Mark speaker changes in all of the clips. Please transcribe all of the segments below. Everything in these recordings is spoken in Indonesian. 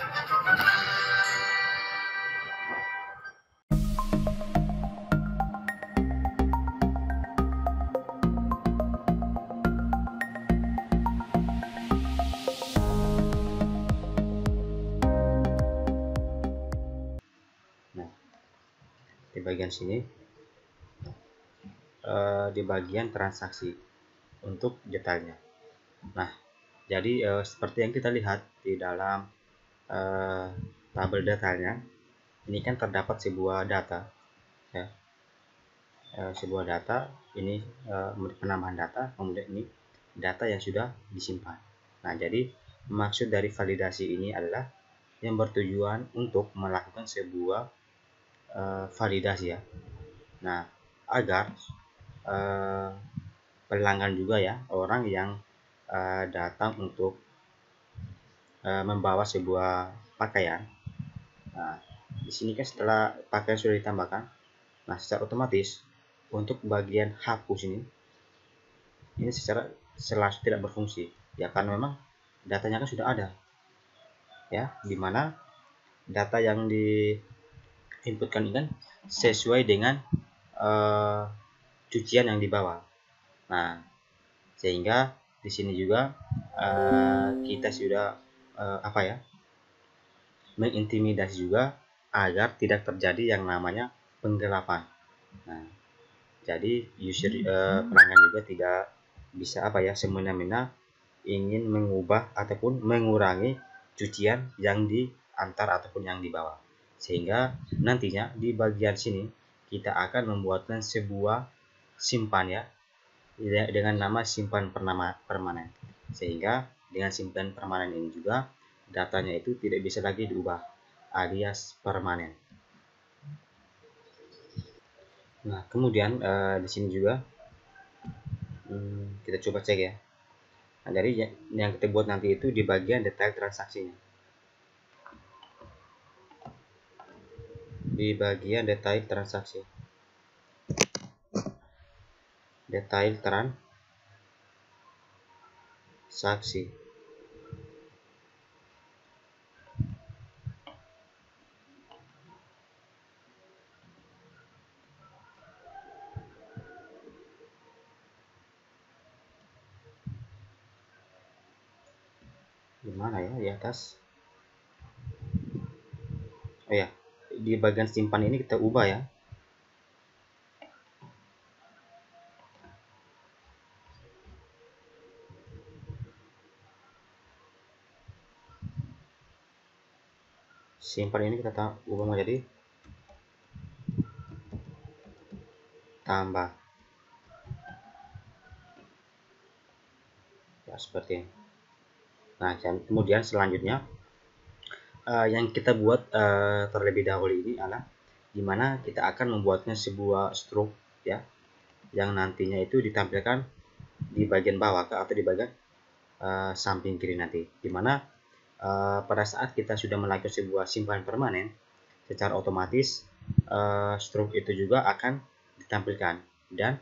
Speaker 1: Nah, di bagian sini di bagian transaksi untuk detailnya. Nah, jadi seperti yang kita lihat di dalam tabel detailnya, ini kan terdapat sebuah data, ya, sebuah data ini penambahan data, kemudian ini data yang sudah disimpan. Nah, jadi maksud dari validasi ini adalah yang bertujuan untuk melakukan sebuah validasi, ya. Nah, agar pelanggan juga, ya, orang yang datang untuk membawa sebuah pakaian. Nah, di sini kan setelah pakaian sudah ditambahkan, nah secara otomatis untuk bagian hapus ini secara langsung tidak berfungsi, ya, karena memang datanya kan sudah ada, ya, dimana data yang diinputkan ini kan sesuai dengan cucian yang dibawa. Nah, sehingga di sini juga kita sudah mengintimidasi juga agar tidak terjadi yang namanya penggelapan. Nah, jadi pelanggan juga tidak bisa semena-mena ingin mengubah ataupun mengurangi cucian yang diantar ataupun yang dibawa. Sehingga nantinya di bagian sini kita akan membuatkan sebuah simpan, ya, dengan nama simpan permanen. Sehingga dengan simpan permanen ini juga datanya itu tidak bisa lagi diubah, alias permanen. Nah, kemudian di sini juga kita coba cek, ya. Nah, jadi yang kita buat nanti itu di bagian detail transaksinya. Di bagian detail transaksi. Detail transaksi. Gimana ya di atas? Oh ya, di bagian simpan ini kita ubah, ya. Simpan ini kita ubah menjadi tambah, ya, seperti ini. Nah, kemudian selanjutnya yang kita buat terlebih dahulu ini adalah dimana kita akan membuatnya sebuah stroke, ya, yang nantinya itu ditampilkan di bagian bawah atau di bagian samping kiri nanti, dimana pada saat kita sudah melakukan sebuah simpan permanen, secara otomatis stroke itu juga akan ditampilkan, dan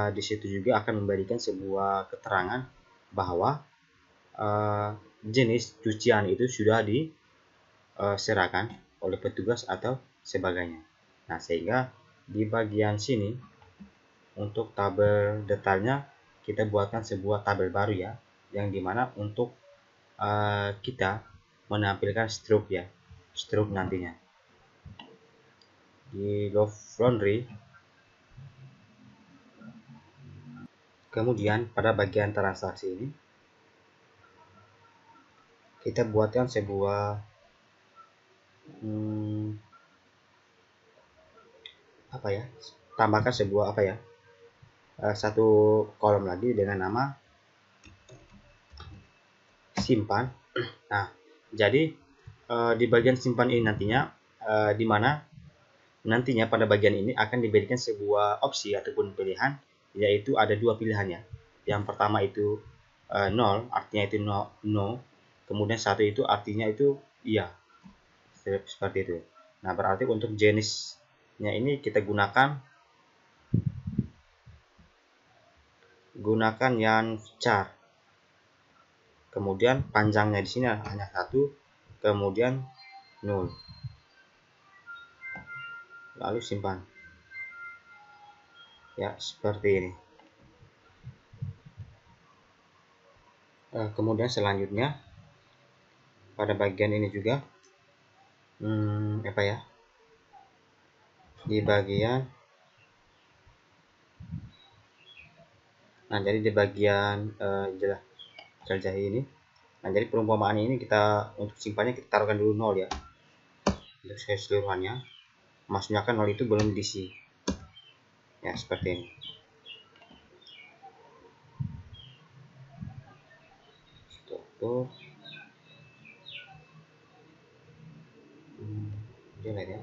Speaker 1: di situ juga akan memberikan sebuah keterangan bahwa jenis cucian itu sudah diserahkan oleh petugas atau sebagainya. Nah, sehingga di bagian sini untuk tabel detailnya kita buatkan sebuah tabel baru, ya, yang dimana untuk kita menampilkan stroke, ya, stroke nantinya di Love Laundry. Kemudian pada bagian transaksi ini kita buatkan sebuah tambahkan sebuah satu kolom lagi dengan nama simpan. Nah, jadi di bagian simpan ini nantinya di mana nantinya pada bagian ini akan diberikan sebuah opsi ataupun pilihan, yaitu ada dua pilihannya. Yang pertama itu 0, artinya itu no, kemudian satu itu artinya itu iya, seperti itu. Nah, berarti untuk jenisnya ini kita gunakan yang char. Kemudian panjangnya di sini hanya 1 kemudian 0, lalu simpan ya, seperti ini. Kemudian selanjutnya pada bagian ini juga apa ya, di bagian jadi di bagian jelajah ini. Nah, jadi perumpamaan ini kita untuk simpannya kita taruhkan dulu 0 ya, untuk keseluruhannya. Maksudnya kan 0 itu belum diisi ya, seperti ini. Tuh jelek ya.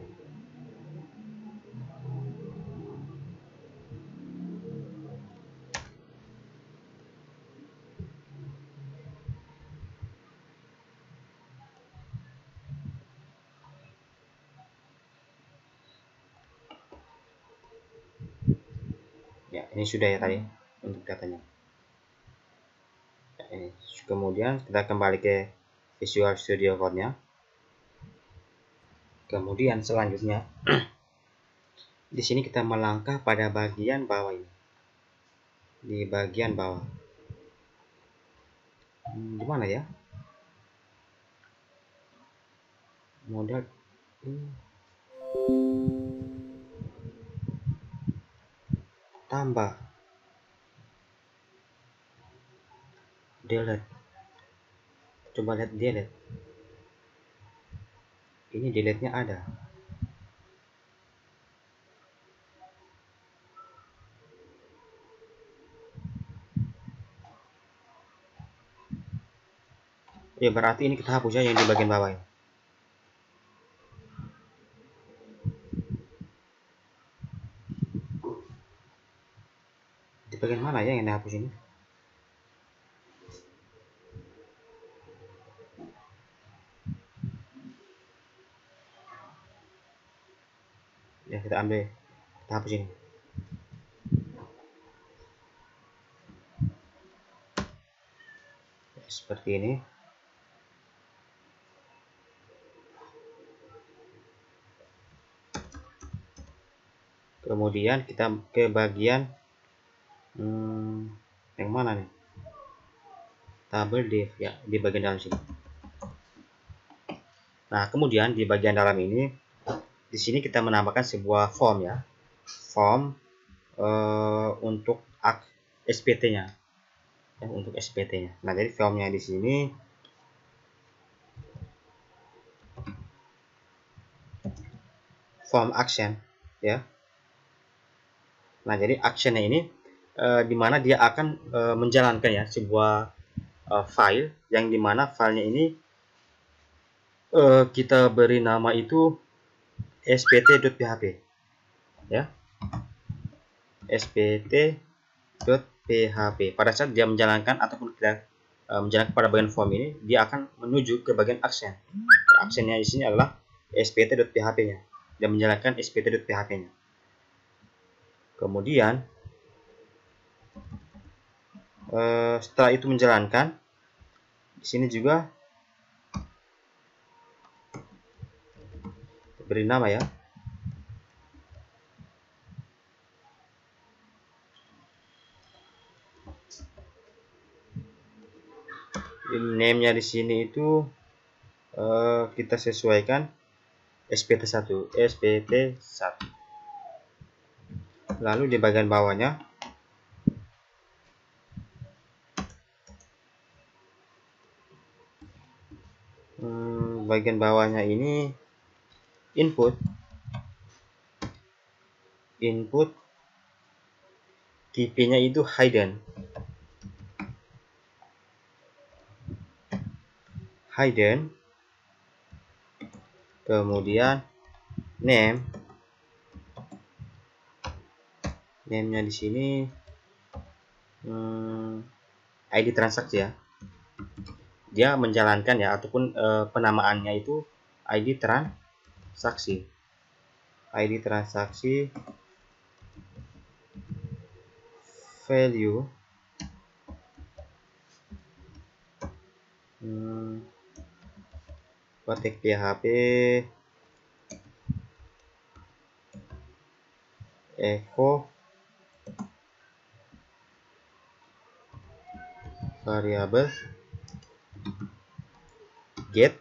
Speaker 1: Ya, ini sudah ya tadi untuk datanya. Ya, ini. Kemudian kita kembali ke Visual Studio Code-nya. Kemudian selanjutnya di sini kita melangkah pada bagian bawah ini. Di bagian bawah. Di mana ya? Modal tambah delete. Coba lihat delete. Ini delete-nya ada. Ya, berarti ini kita hapus ya yang di bagian bawah ini. Di bagian mana ya yang dihapus ini? Ya, kita ambil, kita hapus ini. Ya, seperti ini. Kemudian kita ke bagian yang mana nih? Tabel div ya, di bagian dalam sini. Nah, kemudian di bagian dalam ini, di sini kita menambahkan sebuah form ya, form untuk SPT-nya, ya, untuk SPT-nya. Nah, jadi formnya di sini form action ya. Nah, jadi actionnya ini dimana dia akan menjalankan ya sebuah file yang dimana filenya ini kita beri nama itu spt.php ya, spt.php. Pada saat dia menjalankan ataupun kita menjalankan pada bagian form ini, dia akan menuju ke bagian action. Actionnya di sini adalah spt.php-nya. Dia menjalankan spt.php-nya. Kemudian setelah itu menjalankan, di sini juga beri nama ya. Name-nya di sini itu kita sesuaikan spt1. Lalu di bagian bawahnya ini input tipe-nya itu hidden, kemudian name-nya di sini ID transaksi ya. Dia menjalankan ya, ataupun penamaannya itu ID transaksi. Value Ketik PHP echo variabel get.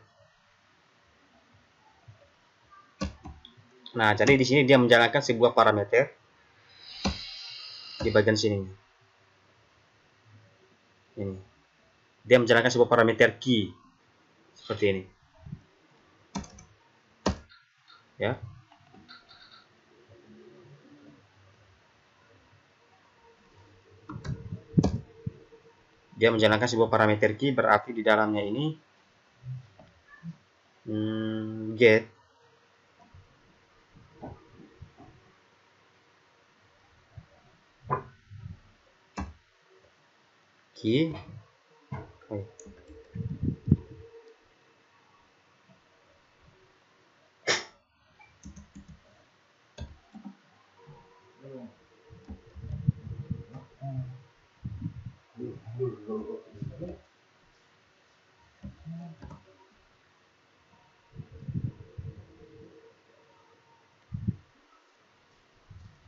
Speaker 1: Nah, jadi di sini dia menjalankan sebuah parameter di bagian sini. Ini. Dia menjalankan sebuah parameter key seperti ini. Ya. Dia menjalankan sebuah parameter key, berarti di dalamnya ini get key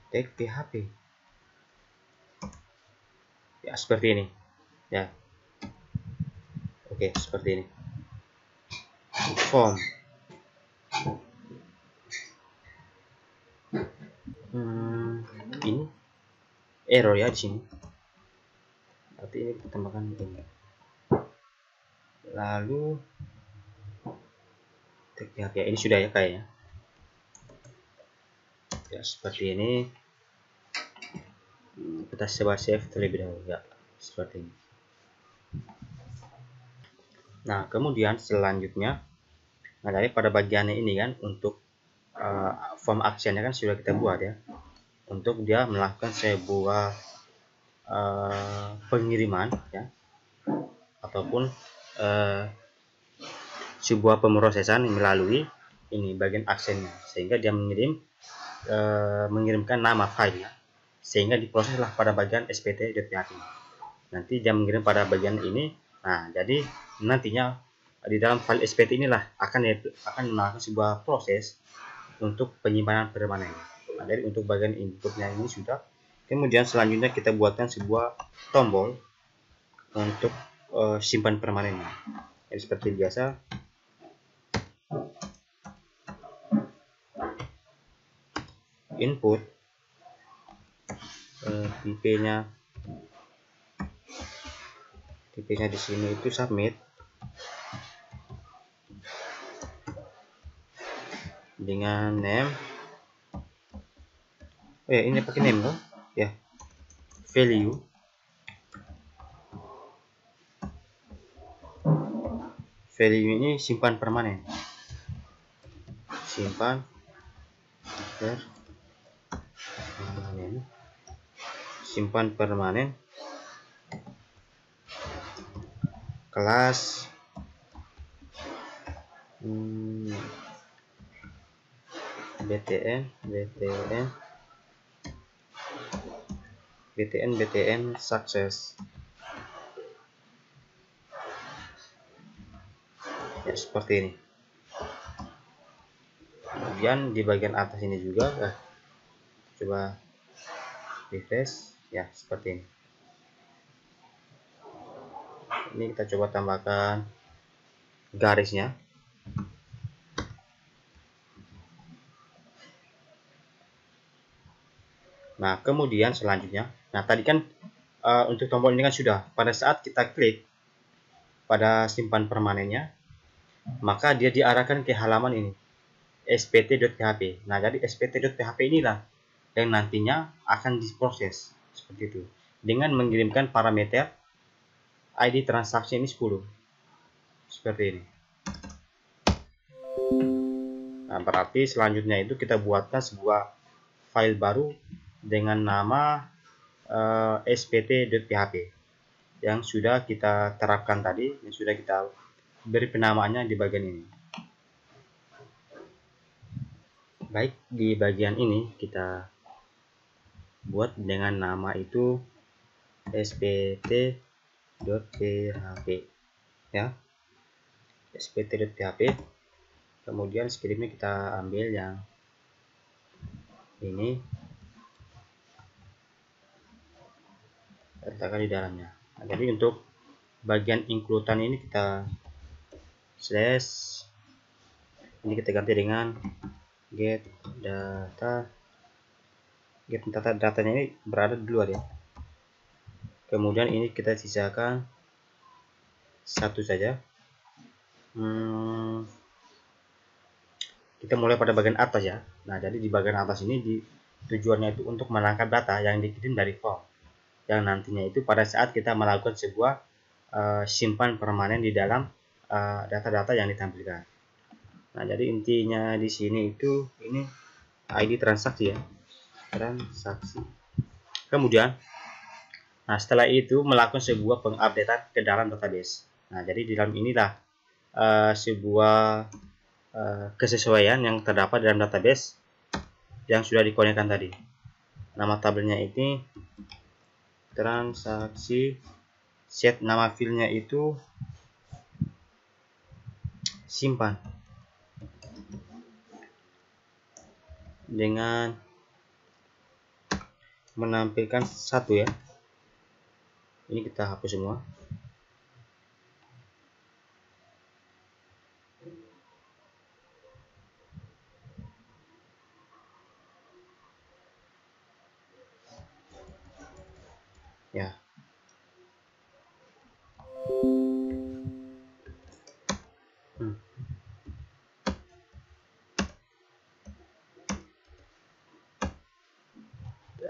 Speaker 1: tag PHP. Ya, seperti ini. Ya. Oke, seperti ini. Form. Ini error ya di sini. Berarti ini kita tambahkan ini. Lalu tag PHP ya, ini sudah ya kayaknya. Ya, seperti ini. Kita coba save terlebih dahulu ya, seperti ini. Nah, kemudian selanjutnya, nah dari pada bagiannya ini kan untuk form actionnya kan sudah kita buat ya, untuk dia melakukan sebuah pengiriman ya, ataupun sebuah pemrosesan melalui ini bagian actionnya, sehingga dia mengirimkan nama file ya, sehingga diproseslah pada bagian spt.php. Nanti dia mengirim pada bagian ini. Nah, jadi nantinya di dalam file spt inilah akan melakukan sebuah proses untuk penyimpanan permanen. Nah, jadi untuk bagian inputnya ini sudah. Kemudian selanjutnya kita buatkan sebuah tombol untuk simpan permanennya. Jadi seperti biasa, input tipenya di sini itu submit dengan name. Oh ya, ini pakai name loh ya. Value ini simpan permanen, simpan permanen kelas btn success ya, seperti ini. Kemudian di bagian atas ini juga coba refresh ya, seperti ini. Ini kita coba tambahkan garisnya. Nah, kemudian selanjutnya, nah tadi kan untuk tombol ini kan sudah, pada saat kita klik pada simpan permanennya, maka dia diarahkan ke halaman ini, spt.php. Nah, jadi spt.php inilah yang nantinya akan diproses seperti itu dengan mengirimkan parameter ID transaksi ini 10 seperti ini. Nah, berarti selanjutnya itu kita buatkan sebuah file baru dengan nama spt.php yang sudah kita terapkan tadi, yang sudah kita beri penamaannya di bagian ini. Baik, di bagian ini kita buat dengan nama itu spt.php ya, spt.php. Kemudian scriptnya kita ambil yang ini, letakkan di dalamnya. Nah, jadi untuk bagian include-an ini kita slash, ini kita ganti dengan get data. Get datanya ini berada di luar ya. Kemudian ini kita sisakan satu saja. Kita mulai pada bagian atas ya. Nah, jadi di bagian atas ini tujuannya itu untuk menangkap data yang dikirim dari form, yang nantinya itu pada saat kita melakukan sebuah simpan permanen di dalam data-data yang ditampilkan. Nah, jadi intinya di sini itu ini ID transaksi ya, transaksi. Kemudian, nah setelah itu melakukan sebuah pengupdatean ke dalam database. Nah, jadi di dalam inilah sebuah kesesuaian yang terdapat dalam database yang sudah dikonekkan tadi. Nama tabelnya ini transaksi, set nama filenya itu simpan dengan menampilkan satu ya. Ini kita hapus semua. Ya.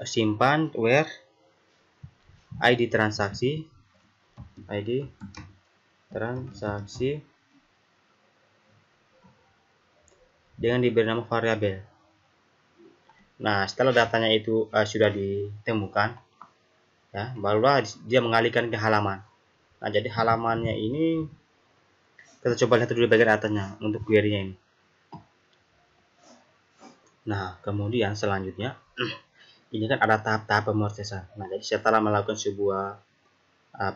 Speaker 1: Simpan where ID transaksi dengan diberi nama variabel. Nah, setelah datanya itu sudah ditemukan ya, barulah dia mengalihkan ke halaman. Nah, jadi halamannya ini kita coba lihat dulu di bagian atasnya untuk query-nya ini. Nah, kemudian selanjutnya ini kan ada tahap-tahap pemrosesan. Nah, jadi setelah melakukan sebuah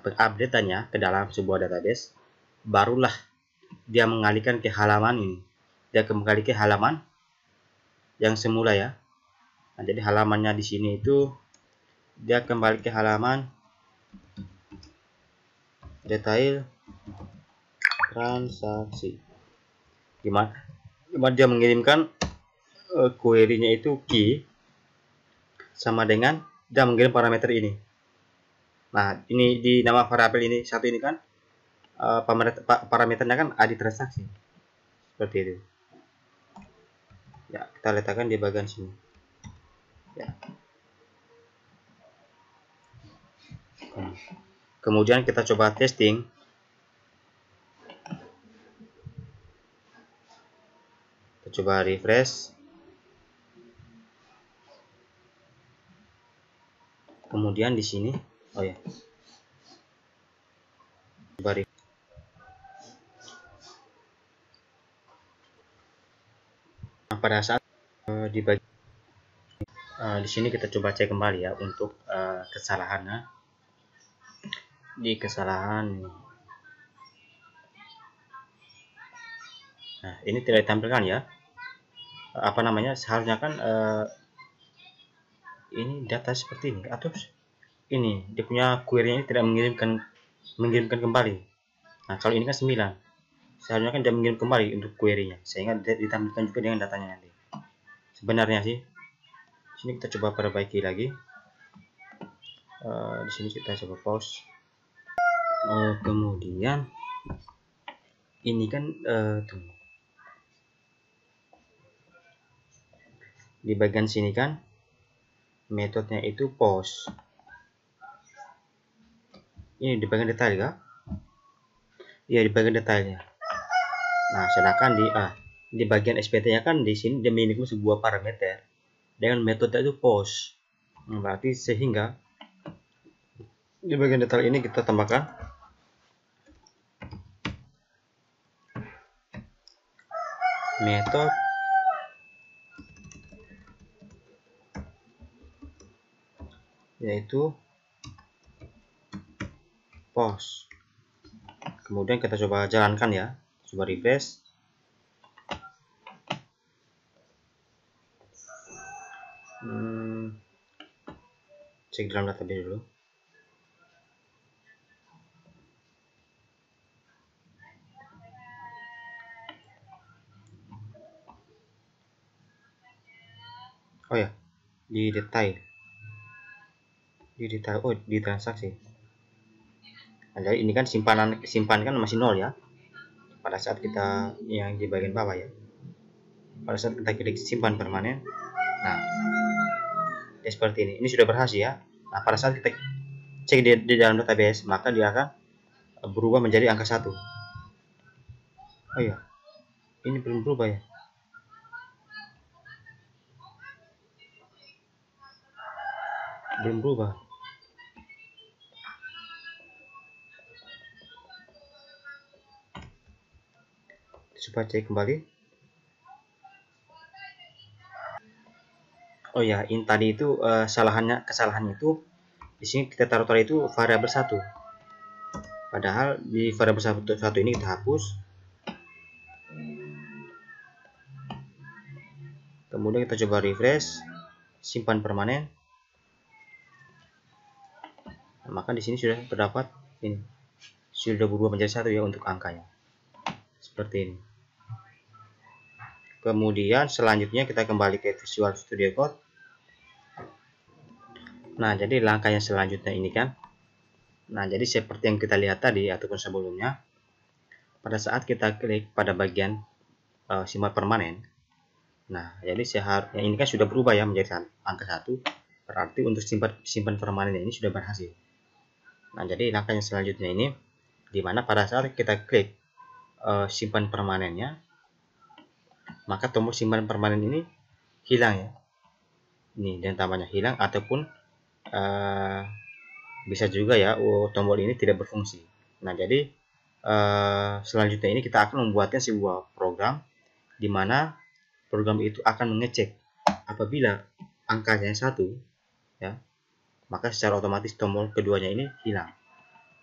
Speaker 1: pengupdate-nya ke dalam sebuah database, barulah dia mengalihkan ke halaman ini. Dia kembali ke halaman yang semula ya. Nah, jadi halamannya di sini itu dia kembali ke halaman detail transaksi. Gimana dia mengirimkan query-nya itu key sama dengan dia mengirim parameter ini. Nah, ini di nama variabel ini satu ini kan parameternya kan ID transaksi. Seperti itu. Ya, kita letakkan di bagian sini. Ya. Kemudian kita coba testing. Kita coba refresh. Kemudian di sini, oh ya, coba refresh. Nah, pada saat di bagian di sini kita coba cek kembali ya untuk kesalahannya. Di kesalahan, nah ini tidak ditampilkan ya. Apa namanya? Seharusnya kan ini data seperti ini atau ini dia punya query ini tidak mengirimkan kembali. Nah, kalau ini kan 9, seharusnya kan dia mengirim kembali untuk query-nya sehingga ditampilkan juga dengan datanya nanti. Sebenarnya sih di sini kita coba perbaiki lagi. Di sini kita coba pause. Kemudian ini kan tunggu. Di bagian sini kan metodenya itu post. Ini di bagian detail kah? Iya, di bagian detailnya. Nah, sedangkan di bagian SPT-nya kan di sini dia memiliki sebuah parameter dengan metode itu post. Berarti sehingga di bagian detail ini kita tambahkan metode yaitu post. Kemudian kita coba jalankan ya, coba refresh. Cek dalam database dulu. Oh ya, di detail, oh di transaksi. Nah, jadi ini kan simpan kan masih 0 ya pada saat kita yang di bagian bawah ya. Pada saat kita klik simpan permanen, nah ya seperti ini sudah berhasil ya. Nah, pada saat kita cek di dalam database, maka dia akan berubah menjadi angka 1. Oh iya, ini belum berubah ya. Belum berubah. Coba cek kembali. Oh ya, ini tadi itu kesalahannya itu di sini kita taruh itu variabel 1. Padahal di variabel 1 ini kita hapus. Kemudian kita coba refresh, simpan permanen. Nah, maka di sini sudah terdapat ini. Sudah berubah menjadi 1 ya untuk angkanya. Seperti ini. Kemudian selanjutnya kita kembali ke Visual Studio Code. Nah, jadi langkah yang selanjutnya ini kan. Nah, jadi seperti yang kita lihat tadi ataupun sebelumnya, pada saat kita klik pada bagian simpan permanen. Nah, jadi seharusnya ini kan sudah berubah ya menjadi angka 1. Berarti untuk simpan permanen ini sudah berhasil. Nah, jadi langkah yang selanjutnya ini dimana pada saat kita klik simpan permanennya, maka tombol simpan permanen ini hilang ya. Ini dan tambahnya hilang ataupun bisa juga ya tombol ini tidak berfungsi. Nah, jadi selanjutnya ini kita akan membuatkan sebuah program di mana program itu akan mengecek apabila angkanya 1 ya, maka secara otomatis tombol keduanya ini hilang.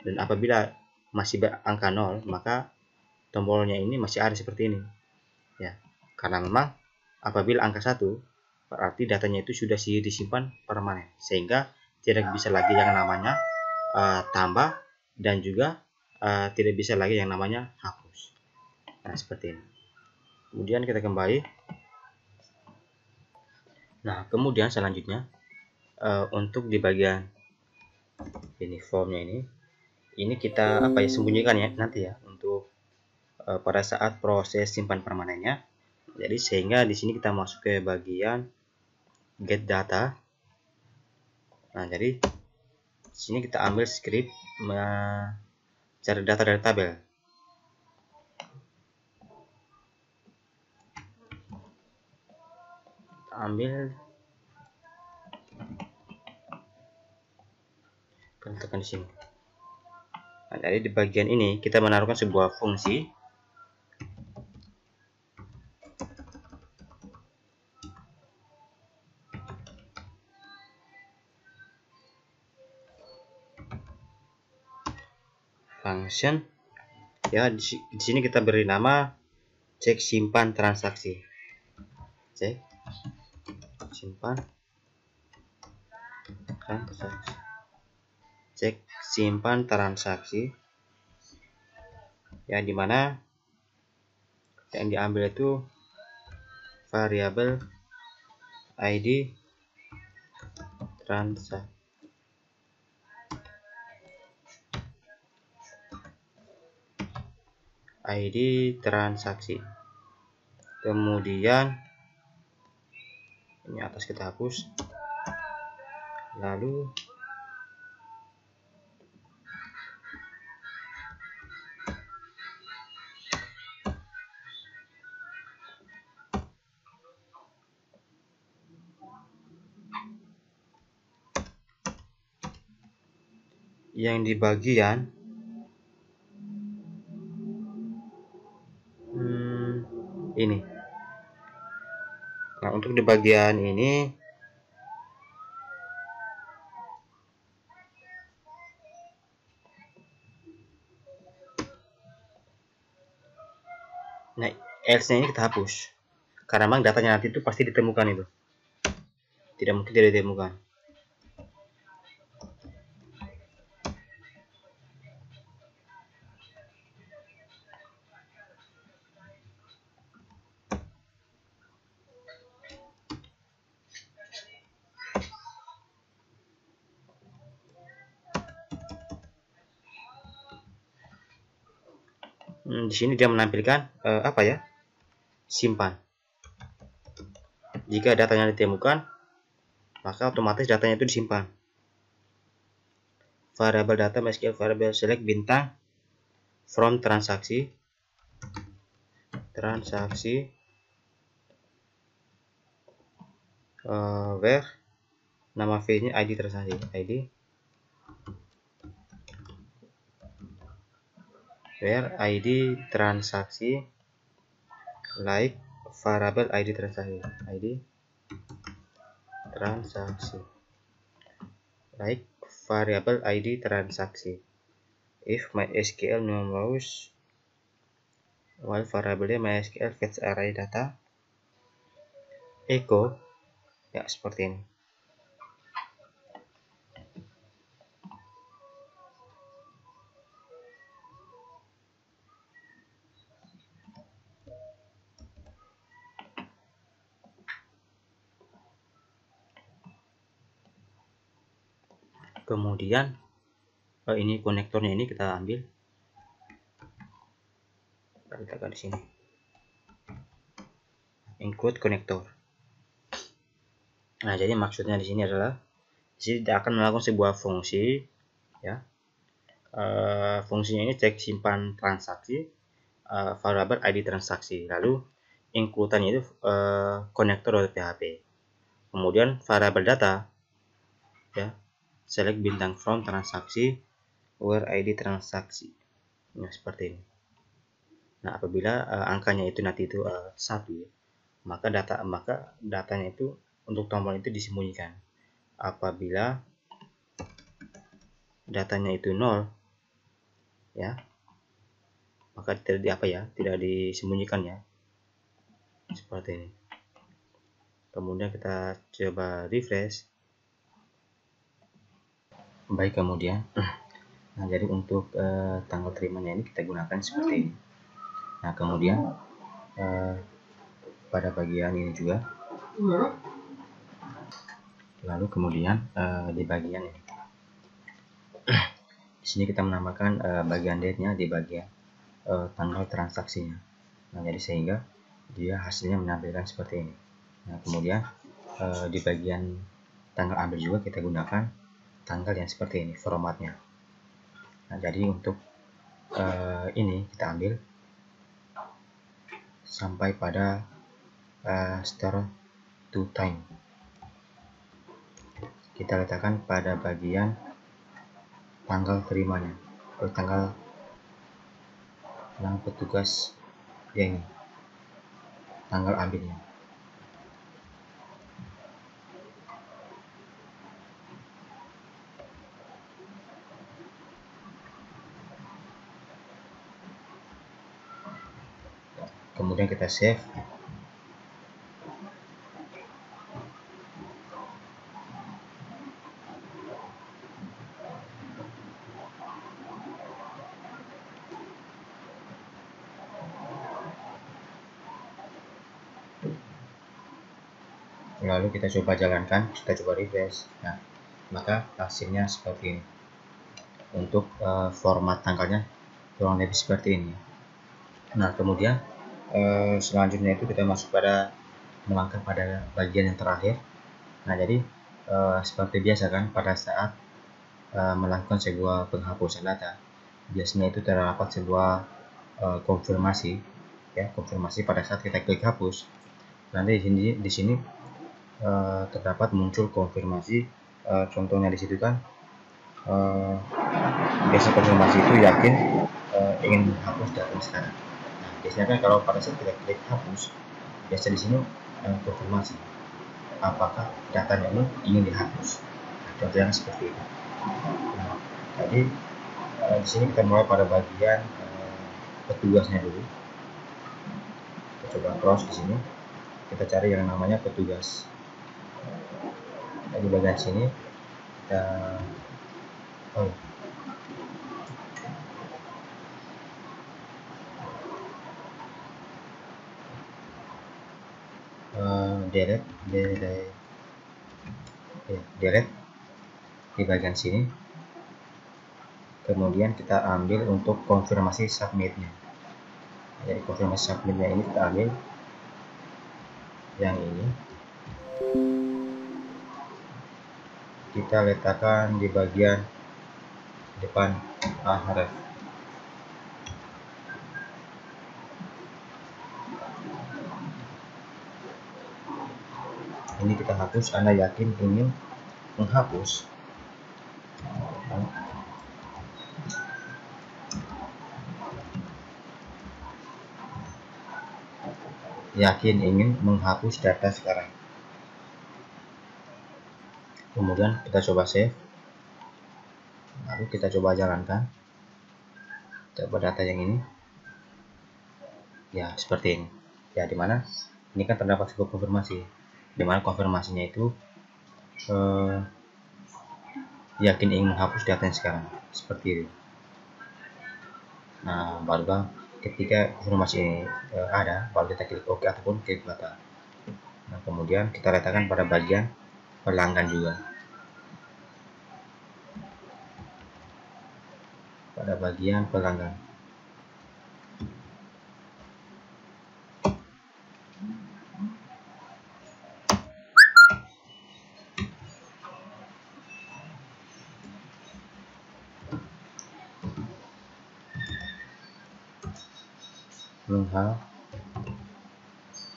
Speaker 1: Dan apabila masih angka 0, maka tombolnya ini masih ada seperti ini ya. Karena memang apabila angka 1 berarti datanya itu sudah disimpan permanen, sehingga tidak bisa lagi yang namanya tambah dan juga tidak bisa lagi yang namanya hapus. Nah, seperti ini. Kemudian kita kembali. Nah, kemudian selanjutnya untuk di bagian ini formnya ini kita sembunyikan ya nanti ya untuk pada saat proses simpan permanennya. Jadi sehingga di sini kita masuk ke bagian get data. Nah, jadi di sini kita ambil script mencari data dari tabel. Ambil, tekan di sini. Nah, jadi di bagian ini kita menaruhkan sebuah fungsi function ya. Di sini kita beri nama cek simpan transaksi. Cek simpan transaksi. Cek simpan transaksi ya, dimana yang diambil itu variabel ID transaksi. ID transaksi. Kemudian ini atas kita hapus. Lalu yang di bagian ini. Nah, untuk di bagian ini nah else-nya ini kita hapus karena memang datanya nanti itu pasti ditemukan itu. tidak mungkin tidak ditemukan. Di sini dia menampilkan apa ya? Simpan. Jika datanya ditemukan, maka otomatis datanya itu disimpan. Variabel data MySQL variable select bintang from transaksi where nama V-nya ID transaksi, where ID transaksi like variable ID transaksi, like variable ID transaksi. If MySQL knows while variable MySQL fetch array data echo, ya seperti ini. Kemudian ini konektornya, ini kita ambil, kita letakkan di sini, include konektor. Nah, jadi maksudnya di sini adalah di sini dia akan melakukan sebuah fungsi, ya. Fungsinya ini cek simpan transaksi variabel ID transaksi, lalu include-nya itu connector.php. Kemudian variabel data, ya, select bintang from transaksi where ID transaksi, ya, seperti ini. Nah, apabila angkanya itu nanti itu 1, ya, maka datanya itu untuk tombol itu disembunyikan. Apabila datanya itu 0, ya, maka tidak disembunyikan, ya, seperti ini. Kemudian kita coba refresh. Baik, kemudian nah, jadi untuk tanggal terimanya ini kita gunakan seperti ini. Nah, kemudian pada bagian ini juga, lalu kemudian di bagian ini, di sini kita menambahkan bagian date-nya di bagian tanggal transaksinya. Nah, jadi sehingga dia hasilnya menampilkan seperti ini. Nah, kemudian di bagian tanggal ambil juga kita gunakan tanggal yang seperti ini formatnya. Nah, jadi untuk ini kita ambil sampai pada start to time. Kita letakkan pada bagian tanggal terimanya, tanggal yang petugas ya, ini tanggal ambilnya. Kemudian kita save. Lalu kita coba jalankan, kita coba refresh. Nah, maka hasilnya seperti ini. Untuk format tanggalnya kurang lebih seperti ini. Nah, kemudian selanjutnya itu kita masuk pada melangkah pada bagian yang terakhir. Nah, jadi seperti biasa kan, pada saat melakukan sebuah penghapusan data, biasanya itu terdapat sebuah konfirmasi, ya, konfirmasi pada saat kita klik hapus. Nanti di sini terdapat muncul konfirmasi, contohnya di situ kan, biasa konfirmasi itu yakin ingin hapus data sekarang. Nah, biasanya kan kalau pada saat kita klik hapus, biasa di sini konfirmasi apakah datanya ini ingin dihapus. Nah, contohnya seperti itu. Nah, jadi di sini kita mulai pada bagian petugasnya dulu. Kita coba cross di sini, kita cari yang namanya petugas. di bagian sini kita delete di bagian sini. Kemudian kita ambil untuk konfirmasi submitnya. Jadi konfirmasi submitnya ini kita ambil yang ini, kita letakkan di bagian depan href. Ini kita hapus. Anda yakin ingin menghapus? Yakin ingin menghapus data sekarang. Kemudian kita coba save, lalu kita coba jalankan, coba data yang ini ya seperti ini ya, dimana ini kan terdapat sebuah konfirmasi, dimana konfirmasinya itu yakin ingin menghapus data yang sekarang seperti ini. Nah, baru ketika informasi ini ada, baru kita klik OK ataupun klik batal. Nah, kemudian kita letakkan pada bagian pelanggan juga, pada bagian pelanggan.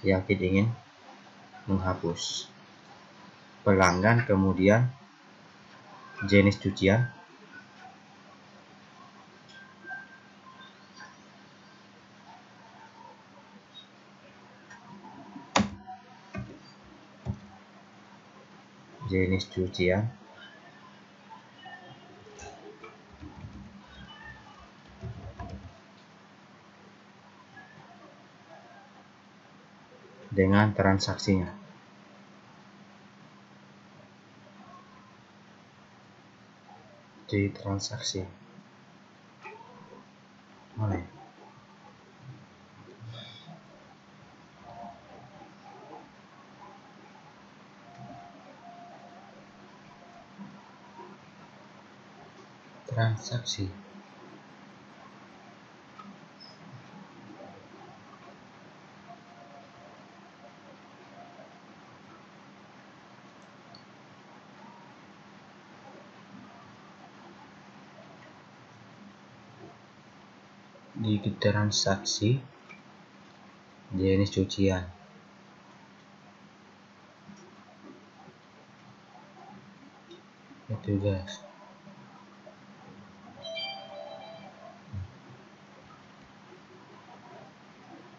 Speaker 1: Yakin ingin menghapus pelanggan, kemudian jenis cucian, dengan transaksinya. Di transaksi mana ya? Transaksi di transaksi jenis cucian. Itu guys.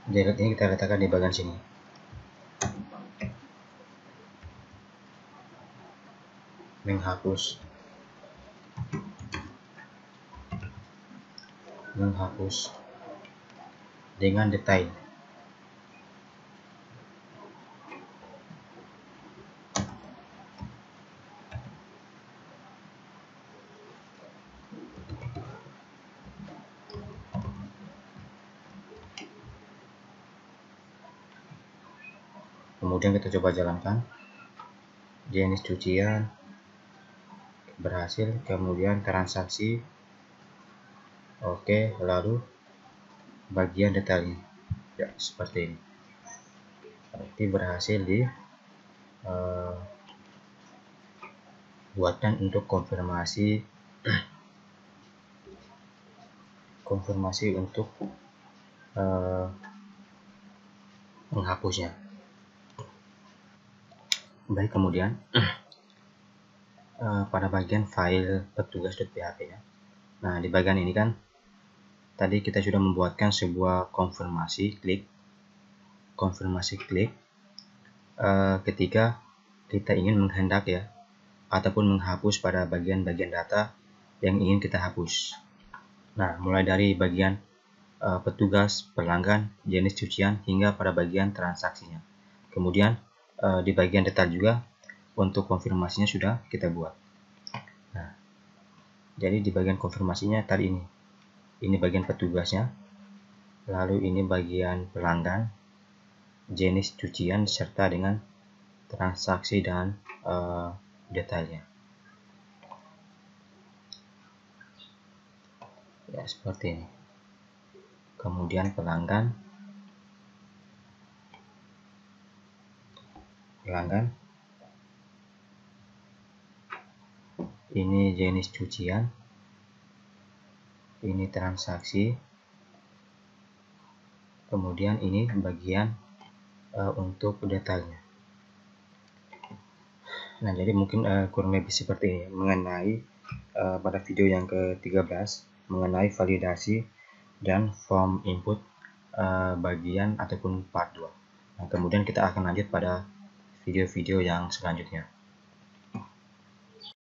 Speaker 1: Delete ini kita letakkan di bagian sini. Menghapus dengan detail. Kemudian kita coba jalankan, jenis cucian berhasil, kemudian transaksi oke, lalu bagian detailnya ya seperti ini. Berarti berhasil di buatkan untuk konfirmasi untuk menghapusnya. Baik, kemudian pada bagian file petugas.php ya. Nah, di bagian ini kan tadi kita sudah membuatkan sebuah konfirmasi klik ketika kita ingin menghendak ya ataupun menghapus pada bagian-bagian data yang ingin kita hapus. Nah, mulai dari bagian petugas, pelanggan, jenis cucian hingga pada bagian transaksinya. Kemudian di bagian detail juga untuk konfirmasinya sudah kita buat. Nah, jadi di bagian konfirmasinya tadi ini bagian petugasnya, lalu ini bagian pelanggan, jenis cucian serta dengan transaksi dan detailnya. Ya, seperti ini. Kemudian pelanggan, ini jenis cucian, ini transaksi, kemudian ini bagian untuk detailnya. Nah, jadi mungkin kurang lebih seperti ini mengenai pada video yang ke-13 mengenai validasi dan form input bagian ataupun part 2. Nah, kemudian kita akan lanjut pada video-video yang selanjutnya.